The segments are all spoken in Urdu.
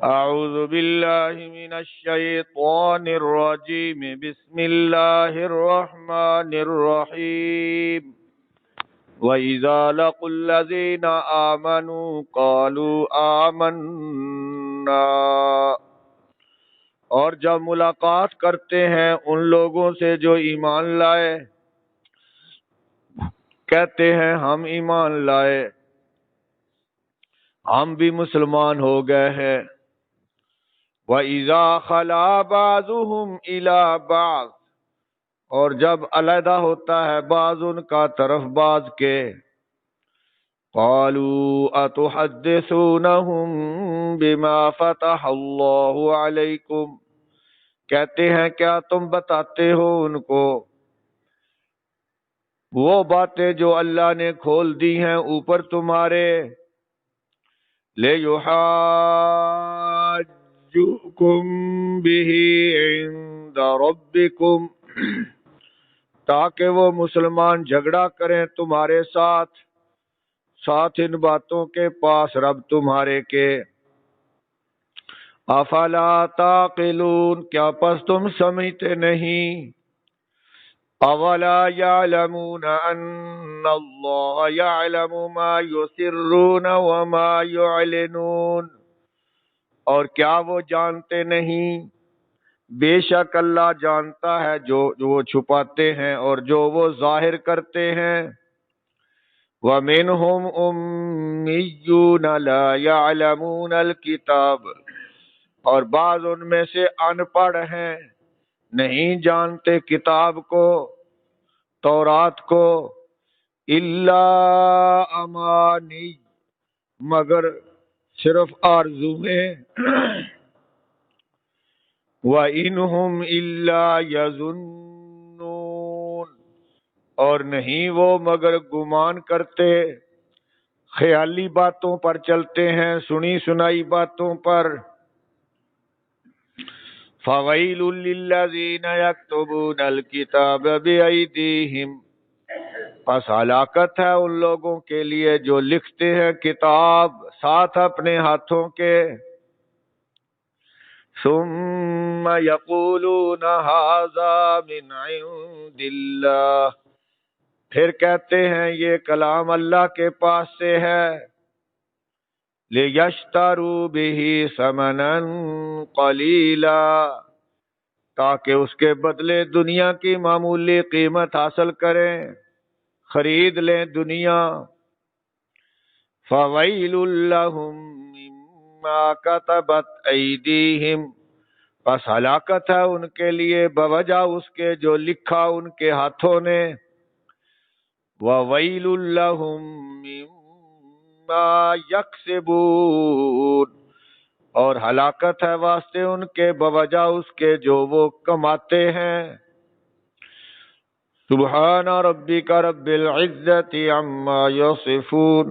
أعوذ بالله من الشيطان الرجيم بسم الله الرحمن الرحيم وإذا لقوا الذين آمنوا قالوا آمنا اور جب ملاقات کرتے ہیں ان لوگوں سے جو ایمان لائے کہتے ہیں ہم ایمان لائے، ہم بھی مسلمان ہو گئے ہیں۔ وَإِذَا خَلَا بَعْضُهُمْ إِلَى بَعْضٍ اور جب علیحدہ ہوتا ہے بعض ان کا طرف بعض کے، قَالُوا أَتُحَدِّثُونَهُمْ بِمَا فَتَحَ اللَّهُ عَلَيْكُمْ کہتے ہیں کیا تم بتاتے ہو ان کو وہ باتیں جو اللہ نے کھول دی ہیں اوپر تمہارے، لِيُحَاجُّوكُمْ بِهِ عِندَ رَبِّكُمْ تاکہ وہ مسلمان جھگڑا کریں تمہارے ساتھ ان باتوں کے پاس رب تمہارے کے۔ افلا تعقلون کیا پس تم سمجھتے نہیں؟ اولا يعلمون ان اللہ يعلم ما يسرون وما يعلنون اور کیا وہ جانتے نہیں بے شک اللہ جانتا ہے جو وہ چھپاتے ہیں اور جو وہ ظاہر کرتے ہیں۔ وَمِنْهُمْ أُمِّيُّونَ لَا يَعْلَمُونَ الْكِتَابَ اور بعض ان میں سے ان پڑھ ہیں، نہیں جانتے کتاب کو، تورات کو، الا امانی مگر صرف آرزویں، وَإِنْهُمْ إِلَّا يَظُنُّونَ اور نہیں وہ مگر گمان کرتے، خیالی باتوں پر چلتے ہیں، سنی سنائی باتوں پر۔ فَوَيْلٌ لِّلَّذِينَ يَكْتُبُونَ الْكِتَابَ بِأَيْدِيهِمْ پس ہلاکت ہے ان لوگوں کے لیے جو لکھتے ہیں کتاب ساتھ اپنے ہاتھوں کے، ثُمَّ يَقُولُونَ هَٰذَا مِنْ عِندِ اللَّهِ پھر کہتے ہیں یہ کلام اللہ کے پاس سے ہے، لِيَشْتَرُوا بِهِ ثَمَنًا قَلِيلًا تاکہ اس کے بدلے دنیا کی معمولی قیمت حاصل کریں، خرید لیں دنیا۔ فَوَيْلٌ لَّهُم مِّمَّا كَتَبَتْ أَيْدِيهِمْ پس ہلاکت ہے ان کے لیے بوجہ اس کے جو لکھا ان کے ہاتھوں نے، وَوَيْلٌ لَّهُم مِّمَّا يَكْسِبُونَ اور ہلاکت ہے واسطے ان کے بوجہ اس کے جو وہ کماتے ہیں۔ سبحان ربک رب العزة عما یصفون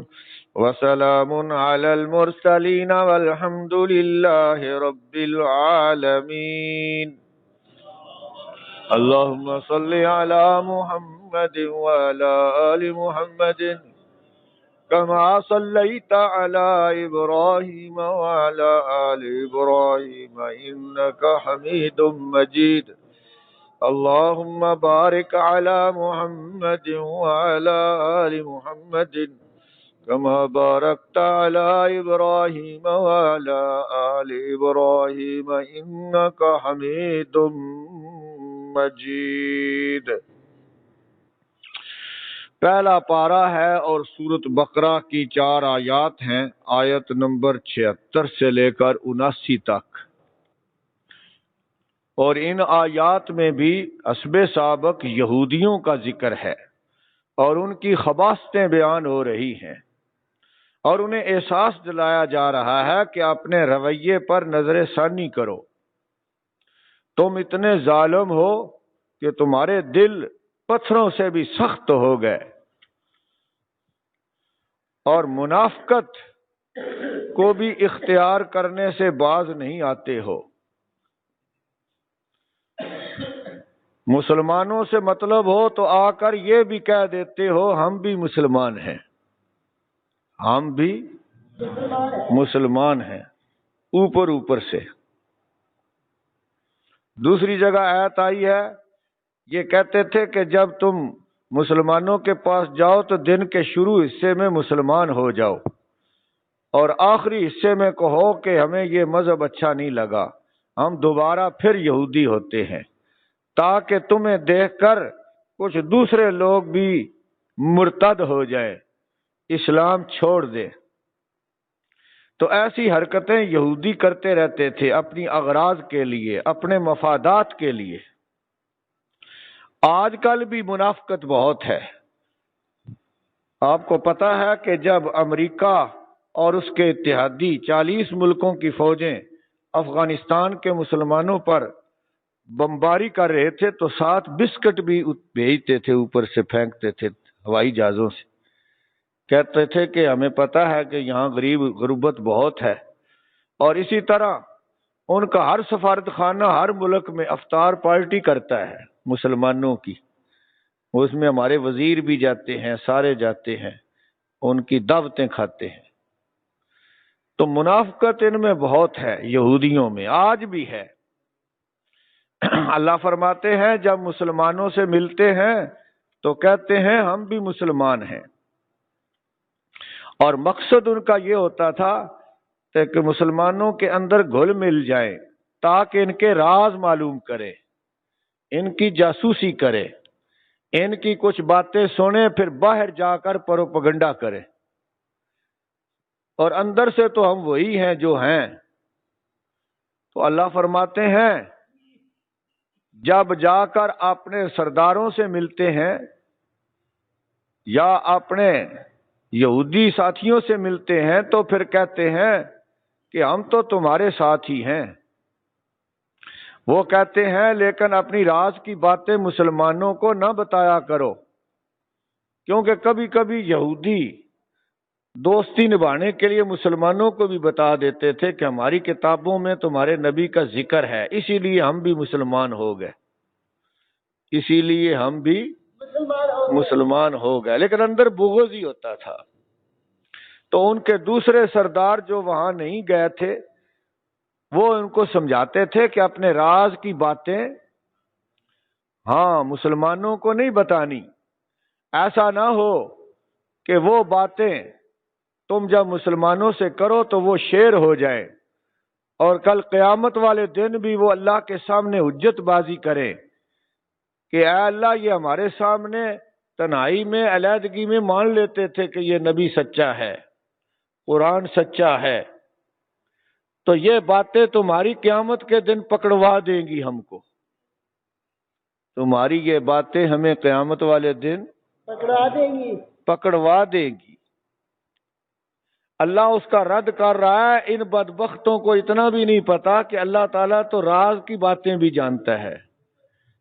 وسلام علی المرسلین والحمد للہ رب العالمین۔ اللہم صل علی محمد وعلی آل محمد كما صليت على إبراهيم وعلى آل إبراهيم إنك حميد مجيد۔ اللهم بارك على محمد وعلى آل محمد كما باركت على إبراهيم وعلى آل إبراهيم إنك حميد مجيد۔ پہلا پارہ ہے اور سورۃ بقرہ کی 4 آیات ہیں، آیت نمبر 76 سے لے کر 79 تک، اور ان آیات میں بھی حسب سابق یہودیوں کا ذکر ہے اور ان کی خباثتیں بیان ہو رہی ہیں، اور انہیں احساس دلایا جا رہا ہے کہ اپنے رویے پر نظر ثانی کرو، تم اتنے ظالم ہو کہ تمہارے دل پتھروں سے بھی سخت ہو گئے اور منافقت کو بھی اختیار کرنے سے باز نہیں آتے ہو۔ مسلمانوں سے مطلب ہو تو آ کر یہ بھی کہہ دیتے ہو ہم بھی مسلمان ہیں، ہم بھی مسلمان ہیں، اوپر اوپر سے۔ دوسری جگہ آیت آئی ہے، یہ کہتے تھے کہ جب تم مسلمانوں کے پاس جاؤ تو دن کے شروع حصے میں مسلمان ہو جاؤ اور آخری حصے میں کہو کہ ہمیں یہ مذہب اچھا نہیں لگا، ہم دوبارہ پھر یہودی ہوتے ہیں، تاکہ تمہیں دیکھ کر کچھ دوسرے لوگ بھی مرتد ہو جائیں، اسلام چھوڑ دیں۔ تو ایسی حرکتیں یہودی کرتے رہتے تھے اپنی اغراض کے لیے، اپنے مفادات کے لیے۔ آج کل بھی منافقت بہت ہے۔ آپ کو پتا ہے کہ جب امریکہ اور اس کے اتحادی 40 ملکوں کی فوجیں افغانستان کے مسلمانوں پر بمباری کر رہے تھے تو ساتھ بسکٹ بھی بھیجتے تھے، اوپر سے پھینکتے تھے ہوائی جہازوں سے، کہتے تھے کہ ہمیں پتا ہے کہ یہاں غربت بہت ہے۔ اور اسی طرح ان کا ہر سفارت خانہ ہر ملک میں افطار پارٹی کرتا ہے مسلمانوں کی، اس میں ہمارے وزیر بھی جاتے ہیں، سارے جاتے ہیں، ان کی دعوتیں کھاتے ہیں۔ تو منافقت ان میں بہت ہے، یہودیوں میں آج بھی ہے۔ اللہ فرماتے ہیں جب مسلمانوں سے ملتے ہیں تو کہتے ہیں ہم بھی مسلمان ہیں، اور مقصد ان کا یہ ہوتا تھا کہ مسلمانوں کے اندر گھل مل جائیں تاکہ ان کے راز معلوم کرے، ان کی جاسوسی کرے، ان کی کچھ باتیں سنیں، پھر باہر جا کر پروپیگنڈا کرے، اور اندر سے تو ہم وہی ہیں جو ہیں۔ تو اللہ فرماتے ہیں جب جا کر اپنے سرداروں سے ملتے ہیں یا اپنے یہودی ساتھیوں سے ملتے ہیں تو پھر کہتے ہیں کہ ہم تو تمہارے ساتھ ہی ہیں۔ وہ کہتے ہیں لیکن اپنی راز کی باتیں مسلمانوں کو نہ بتایا کرو، کیونکہ کبھی کبھی یہودی دوستی نبھانے کے لیے مسلمانوں کو بھی بتا دیتے تھے کہ ہماری کتابوں میں تمہارے نبی کا ذکر ہے، اسی لیے ہم بھی مسلمان ہو گئے، اسی لیے ہم بھی مسلمان ہو گئے، لیکن اندر بغض ہی ہوتا تھا۔ تو ان کے دوسرے سردار جو وہاں نہیں گئے تھے وہ ان کو سمجھاتے تھے کہ اپنے راز کی باتیں ہاں مسلمانوں کو نہیں بتانی، ایسا نہ ہو کہ وہ باتیں تم جب مسلمانوں سے کرو تو وہ شیر ہو جائے اور کل قیامت والے دن بھی وہ اللہ کے سامنے حجت بازی کریں کہ اے اللہ یہ ہمارے سامنے تنہائی میں علیحدگی میں مان لیتے تھے کہ یہ نبی سچا ہے، قرآن سچا ہے، تو یہ باتیں تمہاری قیامت کے دن پکڑوا دیں گی ہم کو، تمہاری یہ باتیں ہمیں قیامت والے دن پکڑوا دیں گی۔ اللہ اس کا رد کر رہا ہے، ان بدبختوں کو اتنا بھی نہیں پتا کہ اللہ تعالیٰ تو راز کی باتیں بھی جانتا ہے،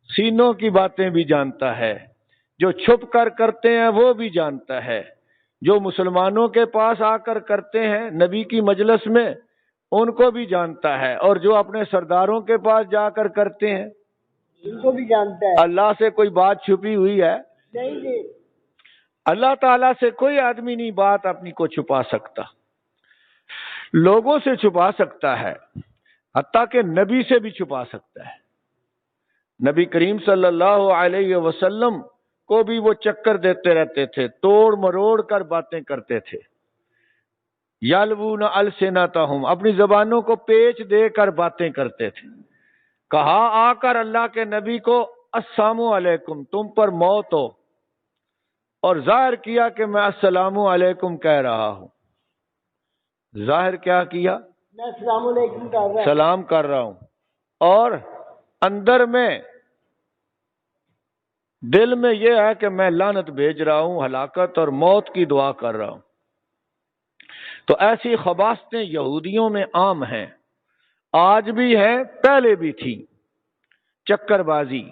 سینوں کی باتیں بھی جانتا ہے، جو چھپ کر کرتے ہیں وہ بھی جانتا ہے، جو مسلمانوں کے پاس آ کر کرتے ہیں نبی کی مجلس میں ان کو بھی جانتا ہے، اور جو اپنے سرداروں کے پاس جا کر کرتے ہیں ان کو بھی جانتا ہے۔ اللہ سے کوئی بات چھپی ہوئی ہے؟ نہیں، اللہ تعالیٰ سے کوئی آدمی نہیں بات اپنی کو چھپا سکتا، لوگوں سے چھپا سکتا ہے، حتیٰ کہ نبی سے بھی چھپا سکتا ہے۔ نبی کریم صلی اللہ علیہ وسلم کو بھی وہ چکر دیتے رہتے تھے، توڑ مروڑ کر باتیں کرتے تھے، یلوون السنتہم، اپنی زبانوں کو پیچ دے کر باتیں کرتے تھے۔ کہا آ کر اللہ کے نبی کو السلام علیکم، تم پر موت ہو، اور ظاہر کیا کہ میں السلام علیکم کہہ رہا ہوں، ظاہر کیا کیا؟ میں السلام علیکم کہہ رہا ہوں، سلام کر رہا ہوں، اور اندر میں دل میں یہ ہے کہ میں لعنت بھیج رہا ہوں، ہلاکت اور موت کی دعا کر رہا ہوں۔ تو ایسی خباثتیں یہودیوں میں عام ہیں، آج بھی ہیں، پہلے بھی تھی، چکر بازی۔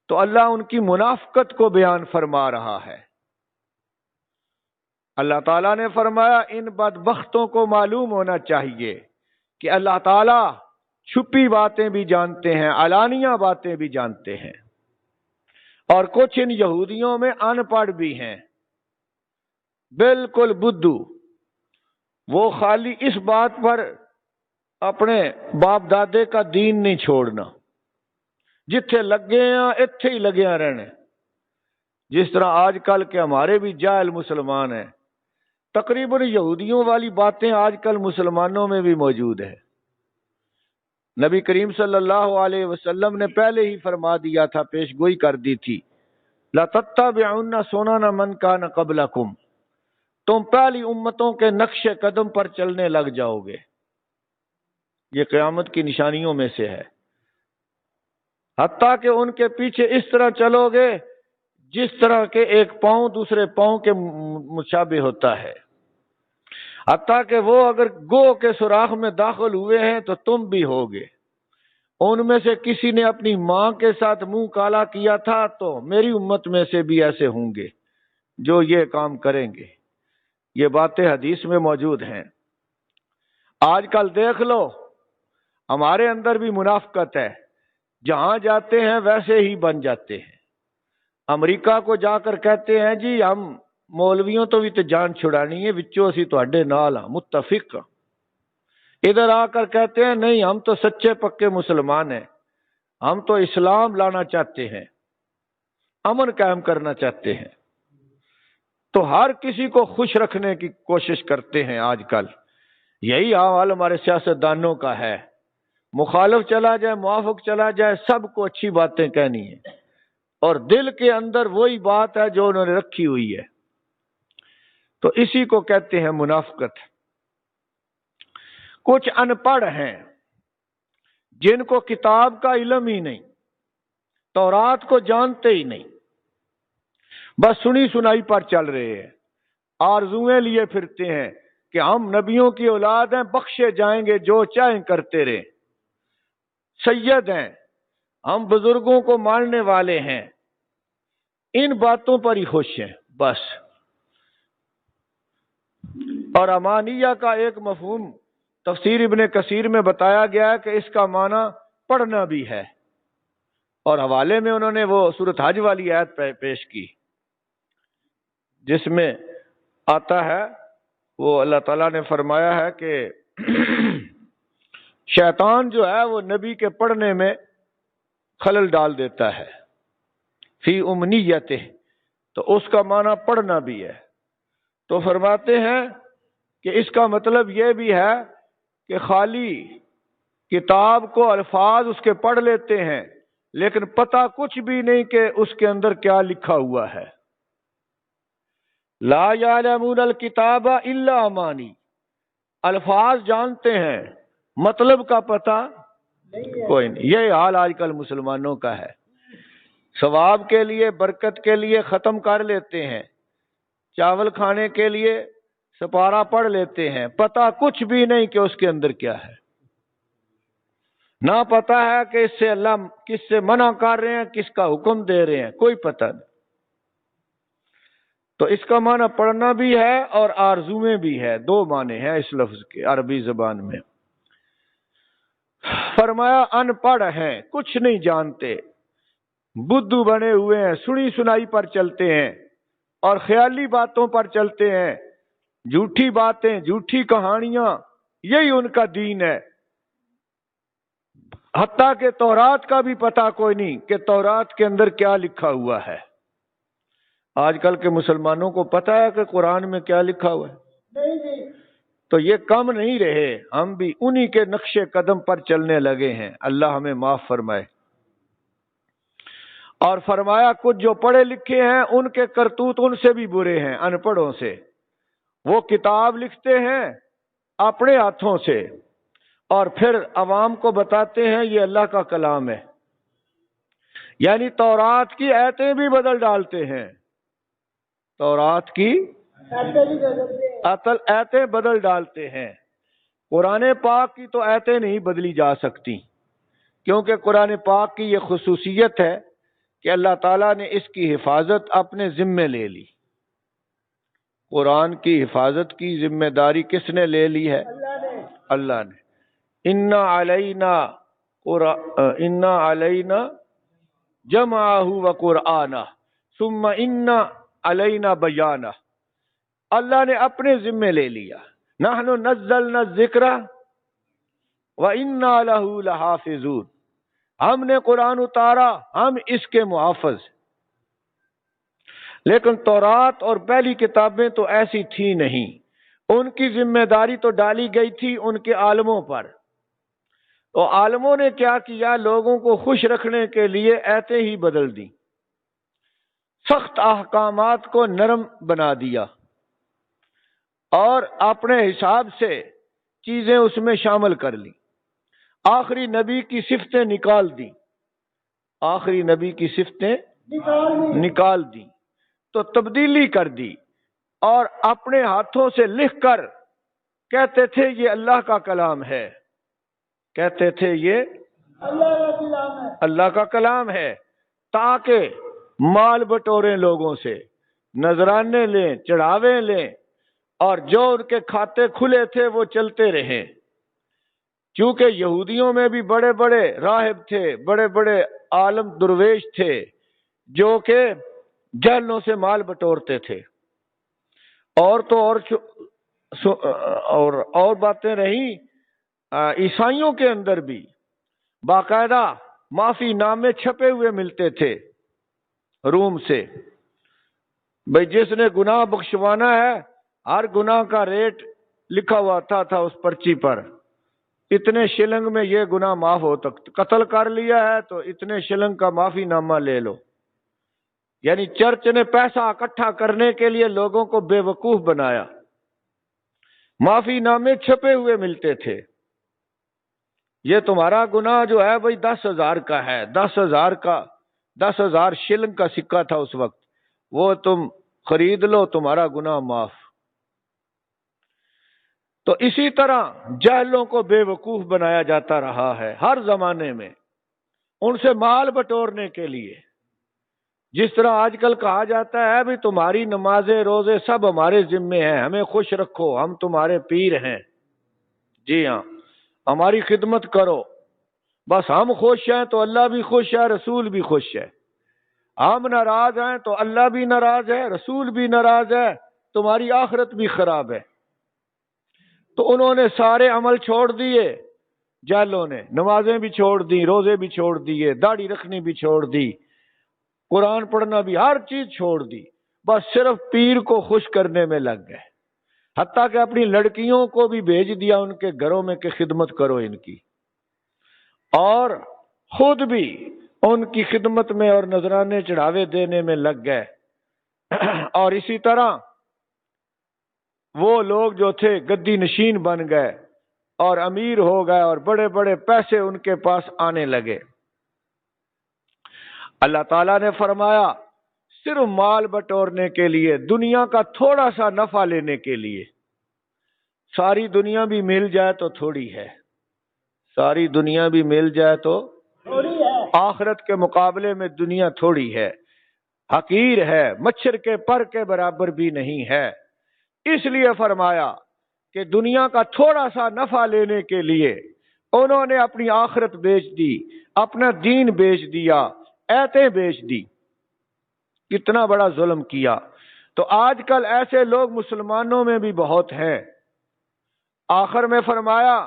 تو اللہ ان کی منافقت کو بیان فرما رہا ہے۔ اللہ تعالیٰ نے فرمایا ان بدبختوں کو معلوم ہونا چاہیے کہ اللہ تعالیٰ چھپی باتیں بھی جانتے ہیں، علانیہ باتیں بھی جانتے ہیں، اور کچھ ان یہودیوں میں ان پڑھ بھی ہیں، بالکل بدھو، وہ خالی اس بات پر اپنے باپ دادے کا دین نہیں چھوڑنا، جتھے لگے ہیں اتھے ہی لگے رہنے۔ جس طرح آج کل کے ہمارے بھی جاہل مسلمان ہیں، تقریباً یہودیوں والی باتیں آج کل مسلمانوں میں بھی موجود ہیں۔ نبی کریم صلی اللہ علیہ وسلم نے پہلے ہی فرما دیا تھا، پیش گوئی کر دی تھی، لَتَتَّبِعُنَّ سُنَنَ مَنْ كَانَ قَبْلَكُمْ، تم پہلی امتوں کے نقش قدم پر چلنے لگ جاؤ گے۔ یہ قیامت کی نشانیوں میں سے ہے، حتیٰ کہ ان کے پیچھے اس طرح چلو گے جس طرح کے ایک پاؤں دوسرے پاؤں کے مشابہ ہوتا ہے، حتیٰ کہ وہ اگر گوہ کے سوراخ میں داخل ہوئے ہیں تو تم بھی ہوگے۔ ان میں سے کسی نے اپنی ماں کے ساتھ منہ کالا کیا تھا تو میری امت میں سے بھی ایسے ہوں گے جو یہ کام کریں گے۔ یہ باتیں حدیث میں موجود ہیں۔ آج کل دیکھ لو، ہمارے اندر بھی منافقت ہے، جہاں جاتے ہیں ویسے ہی بن جاتے ہیں۔ امریکہ کو جا کر کہتے ہیں جی ہم مولویوں تو بھی تو جان چھڑانی ہے، وچوں اسی تواڈے نال ہاں، متفق ہاں۔ ادھر آ کر کہتے ہیں نہیں ہم تو سچے پکے مسلمان ہیں، ہم تو اسلام لانا چاہتے ہیں، امن قائم کرنا چاہتے ہیں۔ تو ہر کسی کو خوش رکھنے کی کوشش کرتے ہیں آج کل۔ یہی حال ہمارے سیاستدانوں کا ہے، مخالف چلا جائے موافق چلا جائے سب کو اچھی باتیں کہنی ہیں، اور دل کے اندر وہی بات ہے جو انہوں نے رکھی ہوئی ہے۔ تو اسی کو کہتے ہیں منافقت۔ کچھ ان پڑھ ہیں جن کو کتاب کا علم ہی نہیں، تورات کو جانتے ہی نہیں، بس سنی سنائی پر چل رہے ہیں، آرزویں لیے پھرتے ہیں کہ ہم نبیوں کی اولاد ہیں، بخشے جائیں گے، جو چاہیں کرتے رہیں، سید ہیں، ہم بزرگوں کو ماننے والے ہیں، ان باتوں پر ہی خوش ہیں بس۔ اور امانیہ کا ایک مفہوم تفسیر ابن کثیر میں بتایا گیا ہے کہ اس کا معنی پڑھنا بھی ہے، اور حوالے میں انہوں نے وہ سورۃ حج والی آیت پیش کی جس میں آتا ہے، وہ اللہ تعالیٰ نے فرمایا ہے کہ شیطان جو ہے وہ نبی کے پڑھنے میں خلل ڈال دیتا ہے، فی امنیتہ، تو اس کا معنی پڑھنا بھی ہے۔ تو فرماتے ہیں کہ اس کا مطلب یہ بھی ہے کہ خالی کتاب کو الفاظ اس کے پڑھ لیتے ہیں لیکن پتہ کچھ بھی نہیں کہ اس کے اندر کیا لکھا ہوا ہے۔ لا یعلمون الکتاب الا امانی، الفاظ جانتے ہیں، مطلب کا پتہ کوئی نہیں۔ یہ حال آج کل مسلمانوں کا ہے، ثواب کے لیے برکت کے لیے ختم کر لیتے ہیں، چاول کھانے کے لیے سپارہ پڑھ لیتے ہیں، پتہ کچھ بھی نہیں کہ اس کے اندر کیا ہے، نہ پتہ ہے کہ اس سے اللہ کس سے منع کر رہے ہیں، کس کا حکم دے رہے ہیں، کوئی پتہ نہیں۔ تو اس کا معنی پڑھنا بھی ہے اور آرزویں بھی ہے، دو معنی ہیں اس لفظ کے عربی زبان میں۔ فرمایا ان پڑھ ہیں، کچھ نہیں جانتے، بدھو بنے ہوئے ہیں، سنی سنائی پر چلتے ہیں اور خیالی باتوں پر چلتے ہیں، جھوٹی باتیں، جھوٹی کہانیاں، یہی ان کا دین ہے۔ حتیٰ کہ تورات کا بھی پتہ کوئی نہیں کہ تورات کے اندر کیا لکھا ہوا ہے۔ آج کل کے مسلمانوں کو پتہ ہے کہ قرآن میں کیا لکھا ہوا ہے؟ تو یہ کم نہیں رہے، ہم بھی انہی کے نقش قدم پر چلنے لگے ہیں۔ اللہ ہمیں معاف فرمائے۔ اور فرمایا کچھ جو پڑھے لکھے ہیں ان کے کرتوت ان سے بھی برے ہیں، ان پڑھوں سے۔ وہ کتاب لکھتے ہیں اپنے ہاتھوں سے اور پھر عوام کو بتاتے ہیں یہ اللہ کا کلام ہے، یعنی تورات کی آیتیں بھی بدل ڈالتے ہیں، تورات کی آیتیں بدل ڈالتے ہیں۔ قرآن پاک کی تو آیتیں نہیں بدلی جا سکتی، کیونکہ قرآن پاک کی یہ خصوصیت ہے کہ اللہ تعالیٰ نے اس کی حفاظت اپنے ذمے لے لی۔ قرآن کی حفاظت کی ذمہ داری کس نے لے لی ہے؟ اللہ نے۔ اِنَّ عَلَيْنَا جَمْعَهُ وَقُرْآنَهُ ثُمَّ إِنَّ عَلَيْنَا بَيَانَهُ، اللہ نے اپنے ذمے لے لیا۔ نحن نزلنا الذکر وَإِنَّا لَهُ لَحَافِظُونَ، ہم نے قرآن اتارا، ہم اس کے محافظ۔ لیکن تورات اور پہلی کتابیں تو ایسی تھی نہیں، ان کی ذمہ داری تو ڈالی گئی تھی ان کے عالموں پر۔ تو عالموں نے کیا کیا؟ لوگوں کو خوش رکھنے کے لیے ایتیں ہی بدل دی، سخت احکامات کو نرم بنا دیا، اور اپنے حساب سے چیزیں اس میں شامل کر لی۔ آخری نبی کی صفتیں نکال دی، آخری نبی کی صفتیں نکال دی، تو تبدیلی کر دی، اور اپنے ہاتھوں سے لکھ کر کہتے تھے یہ اللہ کا کلام ہے، کہتے تھے یہ اللہ کا کلام ہے، تاکہ مال بٹوریں لوگوں سے، نذرانے لیں، چڑھاوے لیں، اور جو ان کے کھاتے کھلے تھے وہ چلتے رہیں۔ چونکہ یہودیوں میں بھی بڑے بڑے راہب تھے، بڑے بڑے عالم درویش تھے، جو کہ جہلوں سے مال بٹورتے تھے، اور تو اور باتیں رہیں۔ عیسائیوں کے اندر بھی باقاعدہ معافی نامے چھپے ہوئے ملتے تھے روم سے، بھئی جس نے گناہ بخشوانا ہے، ہر گناہ کا ریٹ لکھا ہوا تھا اس پرچی پر، اتنے شلنگ میں یہ گناہ معاف ہو سکتا، قتل کر لیا ہے تو اتنے شلنگ کا معافی نامہ لے لو۔ یعنی چرچ نے پیسہ اکٹھا کرنے کے لیے لوگوں کو بے وقوف بنایا، معافی نامے چھپے ہوئے ملتے تھے۔ یہ تمہارا گناہ جو ہے بھئی 10,000 کا ہے، 10,000 شلنگ کا سکہ تھا اس وقت، وہ تم خرید لو، تمہارا گناہ معاف۔ تو اسی طرح جاہلوں کو بے وقوف بنایا جاتا رہا ہے ہر زمانے میں، ان سے مال بٹورنے کے لیے۔ جس طرح آج کل کہا جاتا ہے بھی تمہاری نمازیں روزے سب ہمارے ذمے ہیں، ہمیں خوش رکھو، ہم تمہارے پیر ہیں، جی ہاں، ہماری خدمت کرو، بس ہم خوش ہیں تو اللہ بھی خوش ہے، رسول بھی خوش ہے، ہم ناراض ہیں تو اللہ بھی ناراض ہے، رسول بھی ناراض ہے، تمہاری آخرت بھی خراب ہے۔ تو انہوں نے سارے عمل چھوڑ دیے، جاہلوں نے نمازیں بھی چھوڑ دی، روزے بھی چھوڑ دیے، داڑھی رکھنی بھی چھوڑ دی، قرآن پڑھنا بھی، ہر چیز چھوڑ دی، بس صرف پیر کو خوش کرنے میں لگ گئے، حتیٰ کہ اپنی لڑکیوں کو بھی بھیج دیا ان کے گھروں میں کہ خدمت کرو ان کی، اور خود بھی ان کی خدمت میں اور نذرانے چڑھاوے دینے میں لگ گئے۔ اور اسی طرح وہ لوگ جو تھے گدی نشین بن گئے اور امیر ہو گئے، اور بڑے بڑے پیسے ان کے پاس آنے لگے۔ اللہ تعالیٰ نے فرمایا صرف مال بٹورنے کے لیے، دنیا کا تھوڑا سا نفع لینے کے لیے۔ ساری دنیا بھی مل جائے تو تھوڑی ہے، ساری دنیا بھی مل جائے تو تھوڑی ہے، آخرت کے مقابلے میں دنیا تھوڑی ہے، حقیر ہے، مچھر کے پر کے برابر بھی نہیں ہے۔ اس لیے فرمایا کہ دنیا کا تھوڑا سا نفع لینے کے لیے انہوں نے اپنی آخرت بیچ دی، اپنا دین بیچ دیا، ایتیں بیچ دی، کتنا بڑا ظلم کیا۔ تو آج کل ایسے لوگ مسلمانوں میں بھی بہت ہیں۔ آخر میں فرمایا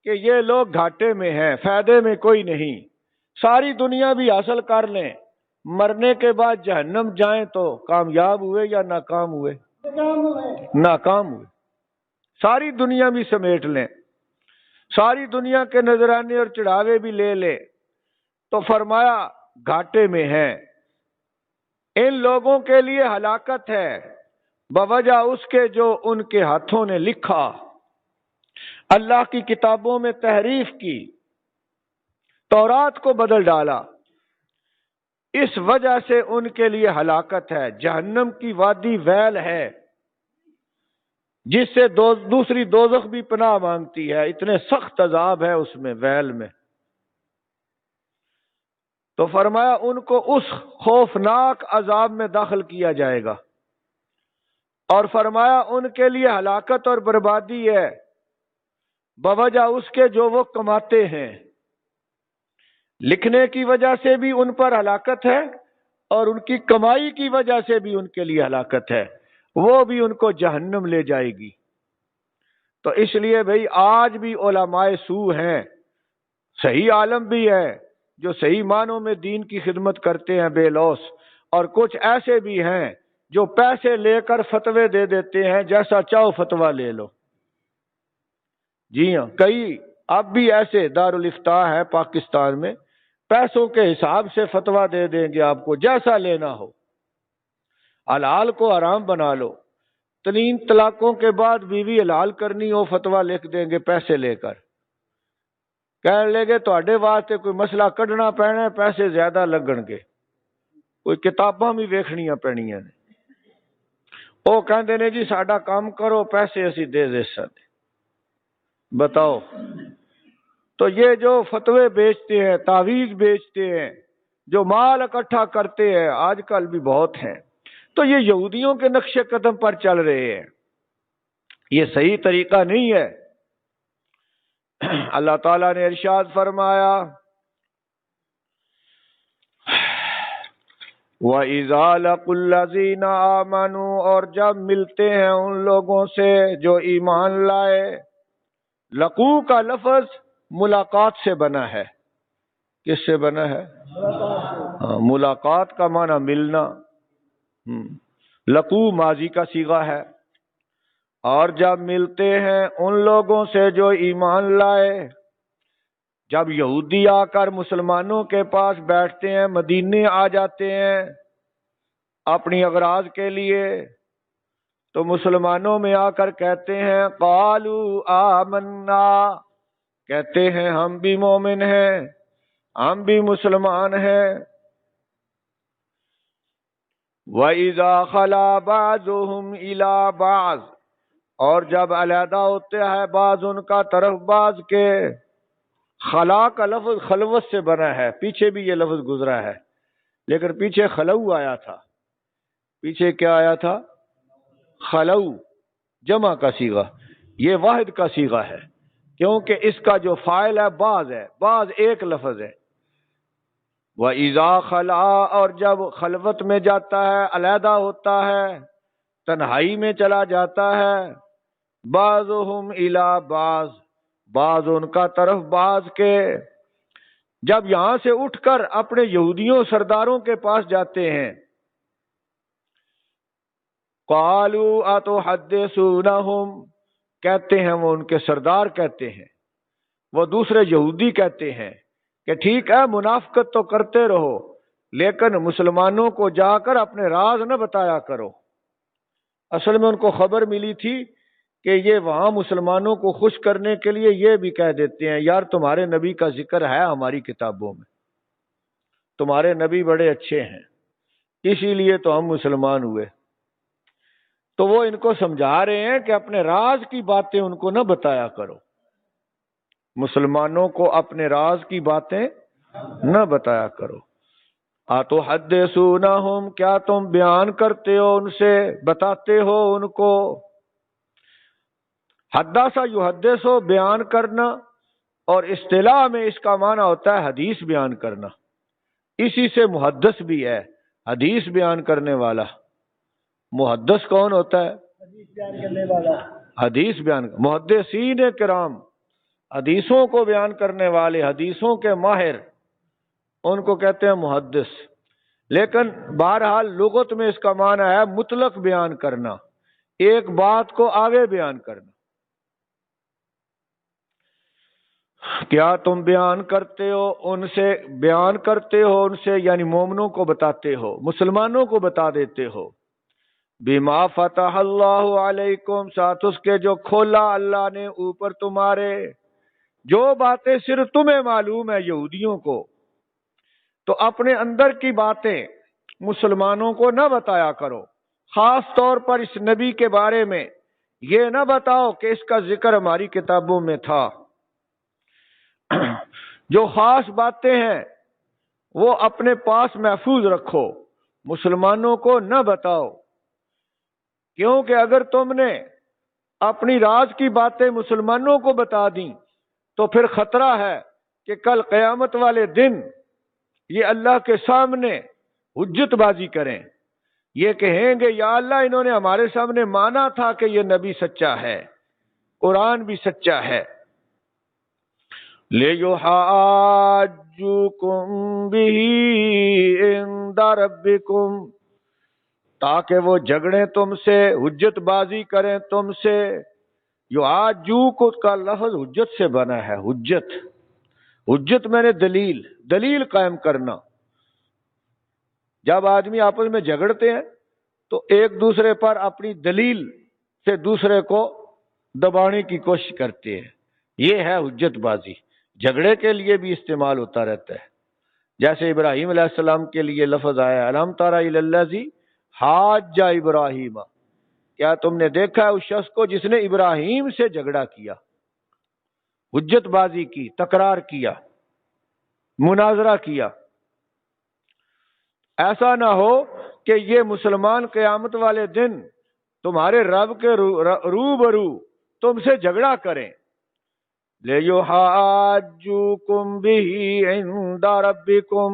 کہ یہ لوگ گھاٹے میں ہیں، فائدے میں کوئی نہیں، ساری دنیا بھی حاصل کر لیں، مرنے کے بعد جہنم جائیں تو کامیاب ہوئے یا ناکام ہوئے؟ ناکام ہوئے۔ ساری دنیا بھی سمیٹ لیں، ساری دنیا کے نذرانے اور چڑھاوے بھی لے لیں، تو فرمایا گھاٹے میں ہیں۔ ان لوگوں کے لیے ہلاکت ہے بوجہ اس کے جو ان کے ہاتھوں نے لکھا، اللہ کی کتابوں میں تحریف کی، تورات کو بدل ڈالا، اس وجہ سے ان کے لیے ہلاکت ہے۔ جہنم کی وادی ویل ہے، جس سے دوسری دوزخ بھی پناہ مانگتی ہے، اتنے سخت عذاب ہے اس میں، ویل میں۔ تو فرمایا ان کو اس خوفناک عذاب میں داخل کیا جائے گا، اور فرمایا ان کے لیے ہلاکت اور بربادی ہے بوجہ اس کے جو وہ کماتے ہیں۔ لکھنے کی وجہ سے بھی ان پر ہلاکت ہے، اور ان کی کمائی کی وجہ سے بھی ان کے لیے ہلاکت ہے، وہ بھی ان کو جہنم لے جائے گی۔ تو اس لیے بھئی آج بھی علماء سو ہیں، صحیح عالم بھی ہے جو صحیح معنوں میں دین کی خدمت کرتے ہیں بے لوث، اور کچھ ایسے بھی ہیں جو پیسے لے کر فتوے دے دیتے ہیں، جیسا چاہو فتویٰ لے لو۔ جی ہاں، کئی اب بھی ایسے دارالافتاء ہے پاکستان میں، پیسوں کے حساب سے فتویٰ دے دیں گے آپ کو جیسا لینا ہو، حلال کو حرام بنا لو، 3 طلاقوں کے بعد بیوی حلال کرنی ہو فتویٰ لکھ دیں گے پیسے لے کر، کہنے لگے تواڈے واسطے کوئی مسئلہ کڈنا پینا ہے، پیسے زیادہ لگن گے، کوئی کتاباں بھی ویکھنیاں پینیاں نے، وہ کہندے نے جی ساڈا کام کرو پیسے اسی دے سکتے۔ بتاؤ، تو یہ جو فتوے بیچتے ہیں، تعویذ بیچتے ہیں، جو مال اکٹھا کرتے ہیں، آج کل بھی بہت ہیں، تو یہ یہودیوں کے نقش قدم پر چل رہے ہیں، یہ صحیح طریقہ نہیں ہے۔ اللہ تعالیٰ نے ارشاد فرمایا وَإِذَا لَقُوا الَّذِينَ آمَنُوا، اور جب ملتے ہیں ان لوگوں سے جو ایمان لائے۔ لقو کا لفظ ملاقات سے بنا ہے۔ کس سے بنا ہے؟ ملاقات کا معنی ملنا۔ لقو ماضی کا صیغہ ہے۔ اور جب ملتے ہیں ان لوگوں سے جو ایمان لائے، جب یہودی آ کر مسلمانوں کے پاس بیٹھتے ہیں، مدینے آ جاتے ہیں اپنی اغراض کے لیے، تو مسلمانوں میں آ کر کہتے ہیں قالوا آمنا، کہتے ہیں ہم بھی مومن ہیں، ہم بھی مسلمان ہیں۔ وَإِذَا خَلَا بَعْضُهُمْ إِلَىٰ بَعْضٍ، اور جب علیحدہ ہوتے ہیں بعض ان کا طرف بعض کے۔ خلا کا لفظ خلوت سے بنا ہے، پیچھے بھی یہ لفظ گزرا ہے، لیکن پیچھے خلو آیا تھا۔ پیچھے کیا آیا تھا؟ خلو، جمع کا صیغہ، یہ واحد کا صیغہ ہے، کیونکہ اس کا جو فاعل ہے بعض ہے، بعض ایک لفظ ہے۔ وَإِذَا خَلَا، اور جب خلوت میں جاتا ہے، علیحدہ ہوتا ہے، تنہائی میں چلا جاتا ہے، بعضهم الی بعض، بعض ان کا طرف بعض کے۔ جب یہاں سے اٹھ کر اپنے یہودیوں سرداروں کے پاس جاتے ہیں، قالوا اتحدثونہم، کہتے ہیں وہ ان کے سردار کہتے ہیں، وہ دوسرے یہودی کہتے ہیں کہ ٹھیک ہے منافقت تو کرتے رہو، لیکن مسلمانوں کو جا کر اپنے راز نہ بتایا کرو۔ اصل میں ان کو خبر ملی تھی کہ یہ وہاں مسلمانوں کو خوش کرنے کے لیے یہ بھی کہہ دیتے ہیں یار تمہارے نبی کا ذکر ہے ہماری کتابوں میں، تمہارے نبی بڑے اچھے ہیں، اسی لیے تو ہم مسلمان ہوئے۔ تو وہ ان کو سمجھا رہے ہیں کہ اپنے راز کی باتیں ان کو نہ بتایا کرو، مسلمانوں کو اپنے راز کی باتیں نہ بتایا کرو۔ اتحدثونہم، کیا تم بیان کرتے ہو ان سے، بتاتے ہو ان کو۔ حدث یحدث ہو، بیان کرنا، اور اصطلاح میں اس کا معنی ہوتا ہے حدیث بیان کرنا، اسی سے محدث بھی ہے، حدیث بیان کرنے والا۔ محدث کون ہوتا ہے؟ حدیث بیان کرنے والا۔ حدیث بیان، محدثین کرام، حدیثوں کو بیان کرنے والے، حدیثوں کے ماہر، ان کو کہتے ہیں محدث۔ لیکن بہرحال لغت میں اس کا معنی ہے مطلق بیان کرنا، ایک بات کو آگے بیان کرنا۔ کیا تم بیان کرتے ہو ان سے، بیان کرتے ہو ان سے یعنی مومنوں کو بتاتے ہو، مسلمانوں کو بتا دیتے ہو۔ بما فتح اللہ علیکم، ساتھ اس کے جو کھولا اللہ نے اوپر تمہارے، جو باتیں صرف تمہیں معلوم ہے یہودیوں کو، تو اپنے اندر کی باتیں مسلمانوں کو نہ بتایا کرو۔ خاص طور پر اس نبی کے بارے میں یہ نہ بتاؤ کہ اس کا ذکر ہماری کتابوں میں تھا۔ جو خاص باتیں ہیں وہ اپنے پاس محفوظ رکھو، مسلمانوں کو نہ بتاؤ، کیونکہ اگر تم نے اپنی راز کی باتیں مسلمانوں کو بتا دیں تو پھر خطرہ ہے کہ کل قیامت والے دن یہ اللہ کے سامنے حجت بازی کریں، یہ کہیں گے یا اللہ انہوں نے ہمارے سامنے مانا تھا کہ یہ نبی سچا ہے، قرآن بھی سچا ہے۔ لِيُحَاجُّوكُمْ بِهِ عِندَ رَبِّكُمْ، تاکہ وہ جھگڑیں تم سے، حجت بازی کریں تم سے۔ یحاجوک کا لفظ حجت سے بنا ہے، حجت، حجت میں نے دلیل قائم کرنا۔ جب آدمی آپس میں جھگڑتے ہیں تو ایک دوسرے پر اپنی دلیل سے دوسرے کو دبانے کی کوشش کرتے ہیں، یہ ہے حجت بازی۔ جھگڑے کے لیے بھی استعمال ہوتا رہتا ہے، جیسے ابراہیم علیہ السلام کے لیے لفظ آیا الم تر الی الذی حاج ابراہیم، کیا تم نے دیکھا ہے اس شخص کو جس نے ابراہیم سے جھگڑا کیا، حجت بازی کی، تکرار کیا، مناظرہ کیا۔ ایسا نہ ہو کہ یہ مسلمان قیامت والے دن تمہارے رب کے روبرو تم سے جھگڑا کریں۔ لِيُحَاجُّوكُمْ بِهِ عِندَ رَبِّكُمْ،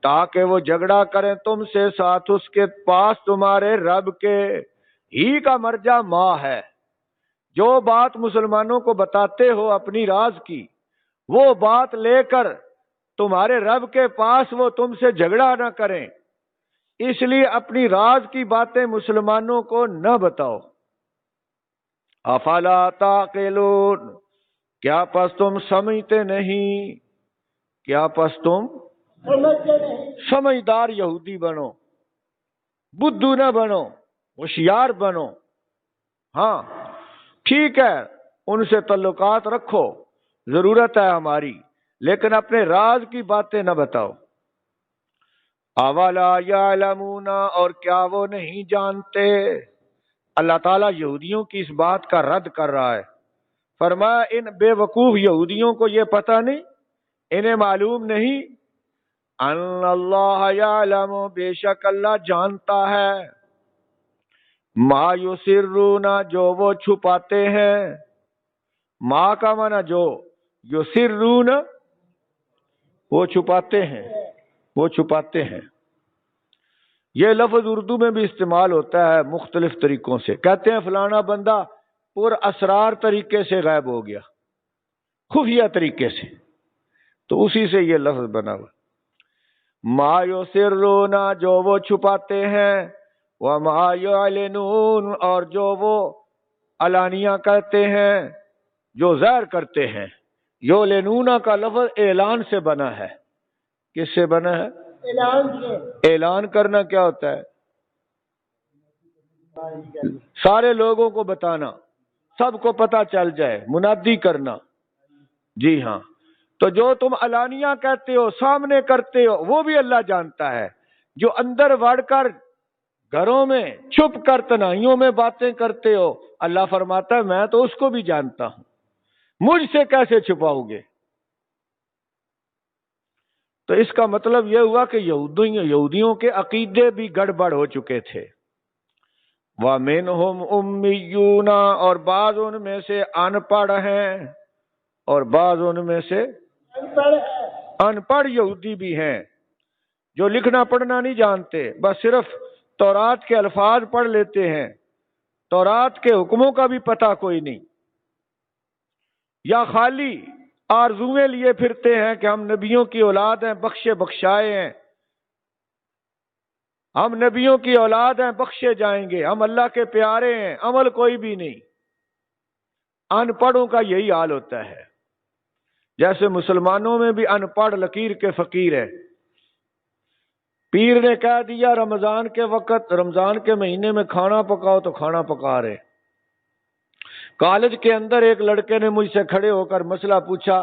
تاکہ وہ جھگڑا کریں تم سے ساتھ اس کے پاس تمہارے رب کے۔ ہی کا مرجع ماں ہے، جو بات مسلمانوں کو بتاتے ہو اپنی راز کی، وہ بات لے کر تمہارے رب کے پاس وہ تم سے جھگڑا نہ کریں، اس لیے اپنی راز کی باتیں مسلمانوں کو نہ بتاؤ۔ افلا تعقلون، کیا پس تم سمجھتے نہیں؟ کیا پس تم سمجھدار یہودی بنو، بدھو نہ بنو، ہوشیار بنو۔ ہاں ٹھیک ہے، ان سے تعلقات رکھو، ضرورت ہے ہماری، لیکن اپنے راز کی باتیں نہ بتاؤ۔ اولا یعلمون، اور کیا وہ نہیں جانتے؟ اللہ تعالیٰ یہودیوں کی اس بات کا رد کر رہا ہے، فرمایا ان بے وقوف یہودیوں کو یہ پتہ نہیں، انہیں معلوم نہیں، ان اللہ یعلم، بے شک اللہ جانتا ہے، ما یسرون، جو وہ چھپاتے ہیں، ما کا معنی جو، یسرون وہ چھپاتے ہیں، وہ چھپاتے ہیں۔ یہ لفظ اردو میں بھی استعمال ہوتا ہے مختلف طریقوں سے، کہتے ہیں فلانا بندہ پر اسرار طریقے سے غائب ہو گیا، خفیہ طریقے سے، تو اسی سے یہ لفظ بنا ہوا۔ ما یسرون، جو وہ چھپاتے ہیں، وما یعلنون، اور جو وہ علانیہ کرتے ہیں، جو ظاہر کرتے ہیں۔ یعلنون کا لفظ اعلان سے بنا ہے، کس سے بنا ہے؟ اعلان سے۔ اعلان کرنا کیا ہوتا ہے؟ سارے لوگوں کو بتانا، سب کو پتہ چل جائے، منادی کرنا۔ جی ہاں، تو جو تم علانیہ کہتے ہو، سامنے کرتے ہو، وہ بھی اللہ جانتا ہے۔ جو اندر بڑھ کر گھروں میں چھپ کر تنہائیوں میں باتیں کرتے ہو، اللہ فرماتا ہے میں تو اس کو بھی جانتا ہوں، مجھ سے کیسے چھپاؤ گے؟ تو اس کا مطلب یہ ہوا کہ یہودیوں کے عقیدے بھی گڑبڑ ہو چکے تھے۔ وَمِنْهُمْ أُمِّيُّونَ، اور بعض ان میں سے ان پڑھ ہیں، اور بعض ان میں سے ان پڑھ یہودی بھی ہیں، جو لکھنا پڑھنا نہیں جانتے، بس صرف تورات کے الفاظ پڑھ لیتے ہیں، تورات کے حکموں کا بھی پتہ کوئی نہیں، یا خالی آرزویں لیے پھرتے ہیں کہ ہم نبیوں کی اولاد ہیں، بخشے بخشائے ہیں، ہم نبیوں کی اولاد ہیں، بخشے جائیں گے، ہم اللہ کے پیارے ہیں، عمل کوئی بھی نہیں۔ ان پڑھوں کا یہی حال ہوتا ہے، جیسے مسلمانوں میں بھی ان پڑھ لکیر کے فقیر ہے۔ پیر نے کہہ دیا رمضان کے وقت، رمضان کے مہینے میں کھانا پکاؤ تو کھانا پکا رہے۔ کالج کے اندر ایک لڑکے نے مجھ سے کھڑے ہو کر مسئلہ پوچھا،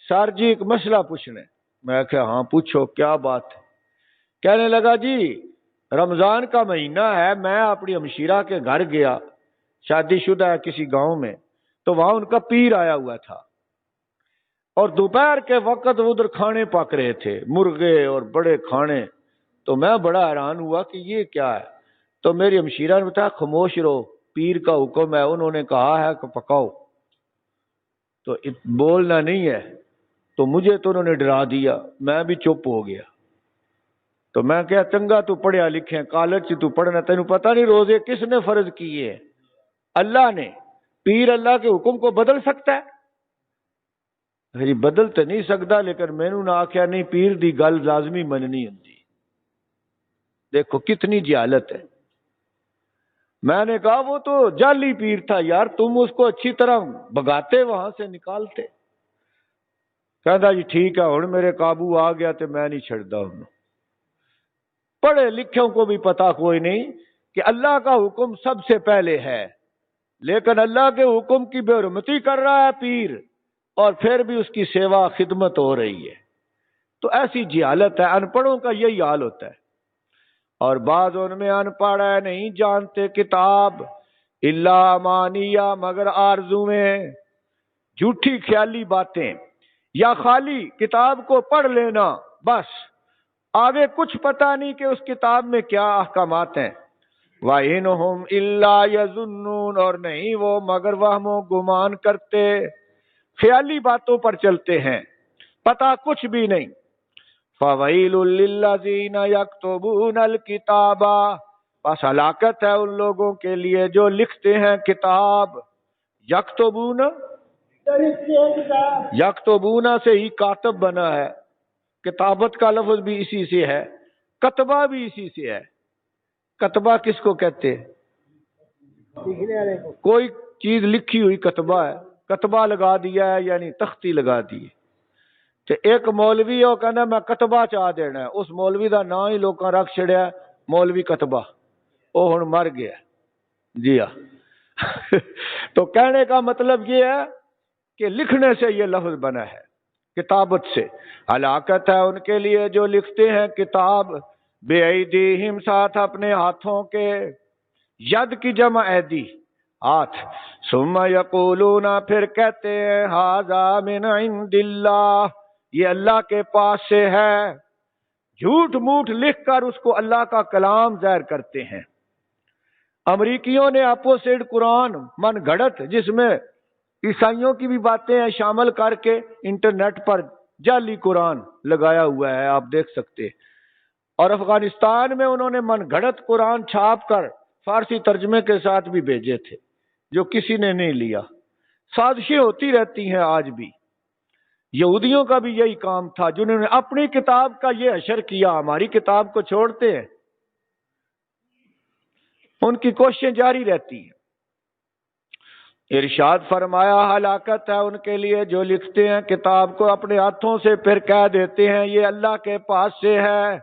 سر جی ایک مسئلہ پوچھنا ہے۔ میں کہا ہاں پوچھو، کیا بات ہے؟ کہنے لگا جی رمضان کا مہینہ ہے، میں اپنی ہمشیرہ کے گھر گیا، شادی شدہ ہے کسی گاؤں میں، تو وہاں ان کا پیر آیا ہوا تھا، اور دوپہر کے وقت ادھر کھانے پک رہے تھے، مرغے اور بڑے کھانے، تو میں بڑا حیران ہوا کہ یہ کیا ہے؟ تو میری ہمشیرہ نے بتایا خاموش رہو، پیر کا حکم ہے، انہوں نے کہا ہے کہ پکاؤ، تو بولنا نہیں ہے۔ تو مجھے تو انہوں نے ڈرا دیا، میں بھی چپ ہو گیا۔ تو میں کہا چنگا تو پڑھیا لکھے، کالج سے تو پڑھنا، تینوں پتہ نہیں روزے کس نے فرض کیے؟ اللہ نے۔ پیر اللہ کے حکم کو بدل سکتا ہے؟ جی بدل تو نہیں سکتا، لیکن مینوں نہ آخیا نہیں پیر دی گل لازمی مننی ہوندی۔ دیکھو کتنی جہالت ہے۔ میں نے کہا وہ تو جعلی پیر تھا یار، تم اس کو اچھی طرح بگاتے وہاں سے نکالتے۔ کہتا جی ٹھیک ہے ہن میرے قابو آ گیا تو میں نہیں چھڑدا ہوں۔ پڑھے لکھوں کو بھی پتا کوئی نہیں کہ اللہ کا حکم سب سے پہلے ہے، لیکن اللہ کے حکم کی بے حرمتی کر رہا ہے پیر، اور پھر بھی اس کی سیوا خدمت ہو رہی ہے۔ تو ایسی جہالت ہے، ان پڑھوں کا یہی حال ہوتا ہے۔ اور بعض ان میں ان پڑھ ہے، نہیں جانتے کتاب الا امانیہ، مگر آرزویں، جھوٹی خیالی باتیں، یا خالی کتاب کو پڑھ لینا بس، آگے کچھ پتہ نہیں کہ اس کتاب میں کیا احکامات ہیں۔ وَإِنْهُمْ إِلَّا يَظُنُّونَ، اور نہیں وہ مگر وہم و گمان کرتے، خیالی باتوں پر چلتے ہیں، پتہ کچھ بھی نہیں۔ فَوَيْلٌ لِّلَّذِينَ يَكْتُبُونَ الْكِتَابَ، بس ہلاکت ہے ان لوگوں کے لیے جو لکھتے ہیں کتاب۔ یکتبون، یکتبون سے ہی کاتب بنا ہے، کتابت کا لفظ بھی اسی سے ہے، کتبہ بھی اسی سے ہے۔ کتبہ کس کو کہتے ہیں؟ کوئی چیز لکھی ہوئی کتبہ ہے، کتبہ لگا دیا ہے یعنی تختی لگا دی۔ تو ایک مولوی وہ کہنا میں کتبہ چاہ دینا ہے، اس مولوی دا نام ہی لوکاں رکھ چھڑیا مولوی کتبہ، وہ ہن مر گیا۔ جی ہاں تو کہنے کا مطلب یہ ہے کہ لکھنے سے یہ لفظ بنا ہے، کتابت سے۔ ہلاکت ہے ان کے لیے جو لکھتے ہیں کتاب، بے ایدیہم، ساتھ اپنے ہاتھوں کے، ید کی جمع ایدی، ہاتھ، ثم یقولون، پھر کہتے ہیں، ھذا من عند اللہ، یہ اللہ کے پاس سے ہے، جھوٹ موٹ لکھ کر اس کو اللہ کا کلام ظاہر کرتے ہیں۔ امریکیوں نے اپوسٹ قرآن من گھڑت، جس میں عیسائیوں کی بھی باتیں ہیں شامل کر کے انٹرنیٹ پر جعلی قرآن لگایا ہوا ہے، آپ دیکھ سکتے۔ اور افغانستان میں انہوں نے من گھڑت قرآن چھاپ کر فارسی ترجمے کے ساتھ بھی بھیجے تھے، جو کسی نے نہیں لیا۔ سازشیں ہوتی رہتی ہیں آج بھی۔ یہودیوں کا بھی یہی کام تھا، جنہوں نے اپنی کتاب کا یہ حشر کیا، ہماری کتاب کو چھوڑتے ہیں، ان کی کوششیں جاری رہتی ہیں۔ ارشاد فرمایا ہلاکت ہے ان کے لیے جو لکھتے ہیں کتاب کو اپنے ہاتھوں سے، پھر کہہ دیتے ہیں یہ اللہ کے پاس سے ہے،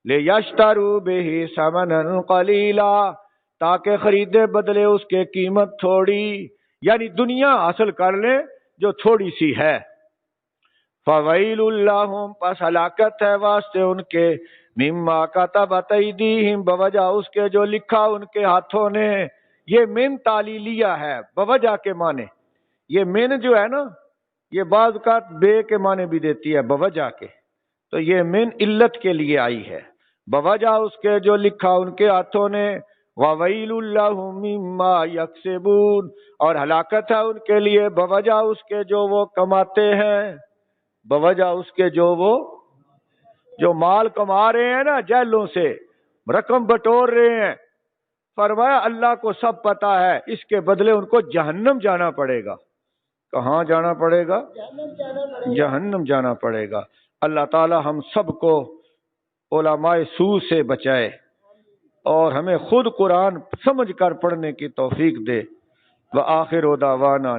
لِيَشْتَرُوا بِهِ ثَمَنًا قَلِيلًا، تاکہ خریدے بدلے اس کے قیمت تھوڑی، یعنی دنیا حاصل کر لیں جو تھوڑی سی ہے۔ فَوَيْلٌ لَّهُمْ، پس ہلاکت ہے واسطے ان کے، مِمَّا كَتَبَتْ أَيْدِيهِمْ، بوجہ اس کے جو لکھا ان کے ہاتھوں نے۔ یہ من تعلیلیہ ہے، بوجہ کے معنی۔ یہ من جو ہے نا، یہ بعض اوقات بے کے معنی بھی دیتی ہے بوجہ کے، تو یہ من علت کے لیے آئی ہے، بوجہ اس کے جو لکھا ان کے ہاتھوں نے۔ وَوَيْلٌ لَّهُم مِّمَّا يَكْسِبُونَ، اور ہلاکت ہے ان کے لیے بوجہ اس کے جو وہ کماتے ہیں، بوجہ اس کے جو وہ جو مال کما رہے ہیں نا، جیلوں سے رقم بٹور رہے ہیں۔ فرمایا اللہ کو سب پتا ہے، اس کے بدلے ان کو جہنم جانا پڑے گا۔ کہاں جانا پڑے گا؟ جہنم جانا پڑے گا۔ اللہ تعالی ہم سب کو علماء سوء سے بچائے، اور ہمیں خود قرآن سمجھ کر پڑھنے کی توفیق دے۔ وآخر دعوانا